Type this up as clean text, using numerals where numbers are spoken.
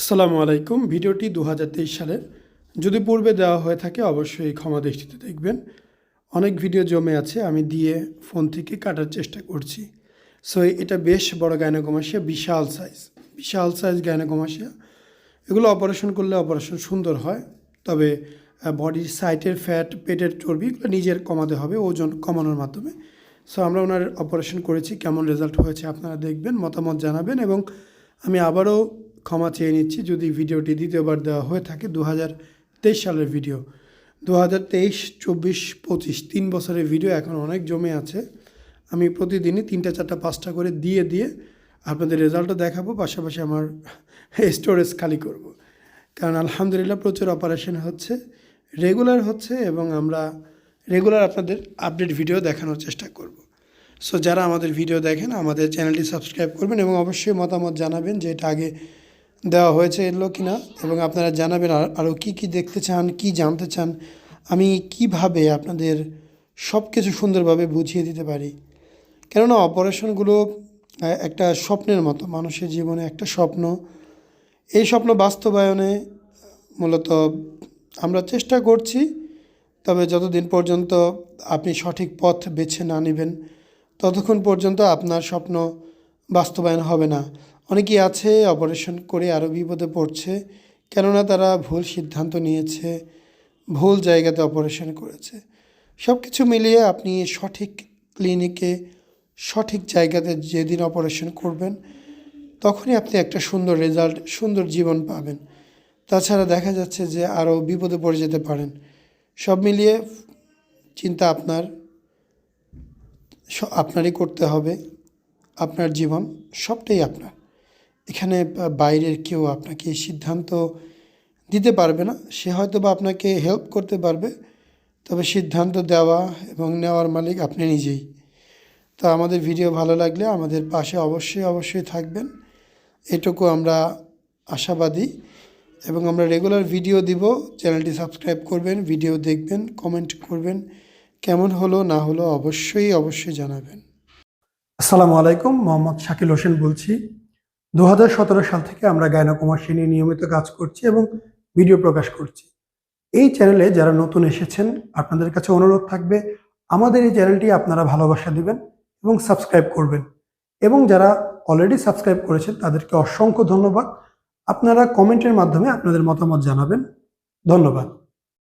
আসসালামু আলাইকুম। ভিডিওটি ২০২৩ সালের। যদি পূর্বে দেওয়া হয়ে থাকে অবশ্যই ক্ষমা দৃষ্টিতে দেখবেন। অনেক ভিডিও জমে আছে, আমি দিয়ে ফোন থেকে কাটার চেষ্টা করছি। সো এটা বেশ বড় গাইনোকমাসিয়া, বিশাল সাইজ গাইনোকমাসিয়া। এগুলো অপারেশন করলে অপারেশন সুন্দর হয়, তবে বডির সাইটের ফ্যাট, পেটের চর্বি এগুলো নিজের কমাতে হবে ওজন কমানোর মাধ্যমে। সো আমরা ওনার অপারেশন করেছি, কেমন রেজাল্ট হয়েছে আপনারা দেখবেন, মতামত জানাবেন। এবং আমি আবারও ক্ষমা চেয়ে নিচ্ছি যদি ভিডিওটি দ্বিতীয়বার দেওয়া হয়ে থাকে। ২০২৩ সালের ভিডিও, ২০২৩, ২৪, ২৫ 3 বছরের ভিডিও এখন অনেক জমে আছে। আমি প্রতিদিনই ৩টা, 4টা, 5টা করে দিয়ে আপনাদের রেজাল্টও দেখাবো, পাশাপাশি আমার স্টোরেজ খালি করব। কারণ আলহামদুলিল্লাহ প্রচুর অপারেশন হচ্ছে, রেগুলার হচ্ছে, এবং আমরা রেগুলার আপনাদের আপডেট ভিডিও দেখানোর চেষ্টা করব। সো যারা আমাদের ভিডিও দেখেন আমাদের চ্যানেলটি সাবস্ক্রাইব করবেন এবং অবশ্যই মতামত জানাবেন যে এটা আগে দেওয়া হয়েছে এলো কি না, এবং আপনারা জানাবেন আরও কী দেখতে চান, কি জানতে চান, আমি কিভাবে আপনাদের সব কিছু সুন্দরভাবে বুঝিয়ে দিতে পারি। কেননা অপারেশনগুলো একটা স্বপ্নের মতো, মানুষের জীবনে একটা স্বপ্ন। এই স্বপ্ন বাস্তবায়নে মূলত আমরা চেষ্টা করছি, তবে যতদিন পর্যন্ত আপনি সঠিক পথ বেছে না নেবেন ততক্ষণ পর্যন্ত আপনার স্বপ্ন বাস্তবায়ন হবে না। অনেকেই আছে অপারেশন করে আরও বিপদে পড়ছে, কেননা তারা ভুল সিদ্ধান্ত নিয়েছে, ভুল জায়গাতে অপারেশন করেছে। সব কিছু মিলিয়ে আপনি সঠিক ক্লিনিকে, সঠিক জায়গাতে যেদিন অপারেশন করবেন তখনই আপনি একটা সুন্দর রেজাল্ট, সুন্দর জীবন পাবেন। তাছাড়া দেখা যাচ্ছে যে আরও বিপদে পড়ে যেতে পারেন। সব মিলিয়ে চিন্তা আপনারই করতে হবে। আপনার জীবন সবটাই আপনার। এখানে বাইরের কেউ আপনাকে সিদ্ধান্ত দিতে পারবে না। সে হয়তো বা আপনাকে হেল্প করতে পারবে, তবে সিদ্ধান্ত দেওয়া এবং নেওয়ার মালিক আপনি নিজেই। তো আমাদের ভিডিও ভালো লাগলে আমাদের পাশে অবশ্যই থাকবেন, এটুকু আমরা আশাবাদী। এবং আমরা রেগুলার ভিডিও দিব, চ্যানেলটি সাবস্ক্রাইব করবেন, ভিডিও দেখবেন, কমেন্ট করবেন, কেমন হলো না হলো অবশ্যই জানাবেন। আসসালামু আলাইকুম, মোহাম্মদ শাকিল হোসেন বলছি। ২০১৭ সাল থেকে আমরা গাইনোকমাসিয়া নিয়ে নিয়মিত কাজ করছি এবং ভিডিও প্রকাশ করছি। এই চ্যানেলে যারা নতুন এসেছেন আপনাদের কাছে অনুরোধ থাকবে আমাদের এই চ্যানেলটি আপনারা ভালোবাসা দিবেন এবং সাবস্ক্রাইব করবেন। এবং যারা অলরেডি সাবস্ক্রাইব করেছেন তাদেরকে অসংখ্য ধন্যবাদ। আপনারা কমেন্টের মাধ্যমে আপনাদের মতামত জানাবেন। ধন্যবাদ।